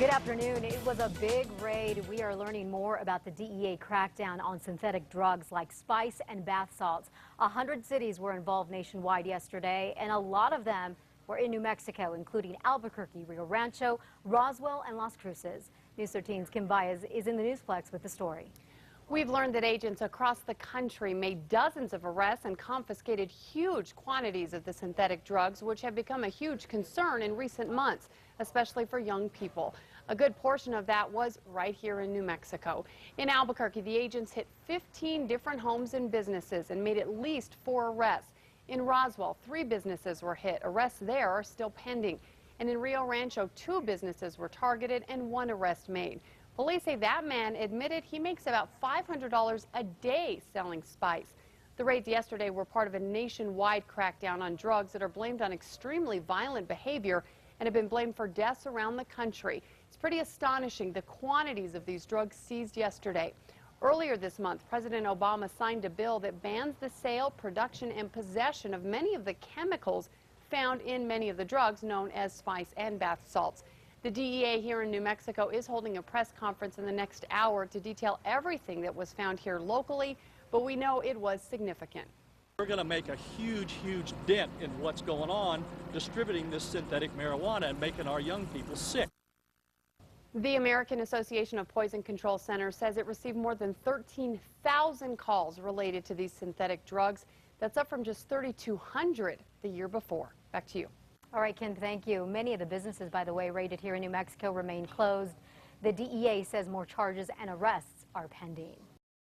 Good afternoon. It was a big raid. We are learning more about the DEA crackdown on synthetic drugs like spice and bath salts. 100 cities were involved nationwide yesterday, and a lot of them were in New Mexico, including Albuquerque, Rio Rancho, Roswell, and Las Cruces. News 13's Kim Baez is in the Newsplex with the story. We've learned that agents across the country made dozens of arrests and confiscated huge quantities of the synthetic drugs, which have become a huge concern in recent months, especially for young people. A good portion of that was right here in New Mexico. In Albuquerque, the agents hit 15 different homes and businesses and made at least 4 arrests. In Roswell, 3 businesses were hit. Arrests there are still pending. And in Rio Rancho, 2 businesses were targeted and 1 arrest made. Police say that man admitted he makes about $500 a day selling spice. The raids yesterday were part of a nationwide crackdown on drugs that are blamed on extremely violent behavior and have been blamed for deaths around the country. It's pretty astonishing the quantities of these drugs seized yesterday. Earlier this month, President Obama signed a bill that bans the sale, production, and possession of many of the chemicals found in many of the drugs known as spice and bath salts. The DEA here in New Mexico is holding a press conference in the next hour to detail everything that was found here locally, but we know it was significant. We're going to make a huge dent in what's going on distributing this synthetic marijuana and making our young people sick. The American Association of Poison Control Centers says it received more than 13,000 calls related to these synthetic drugs. That's up from just 3,200 the year before. Back to you. All right, Kim, thank you. Many of the businesses, by the way, raided here in New Mexico remain closed. The DEA says more charges and arrests are pending.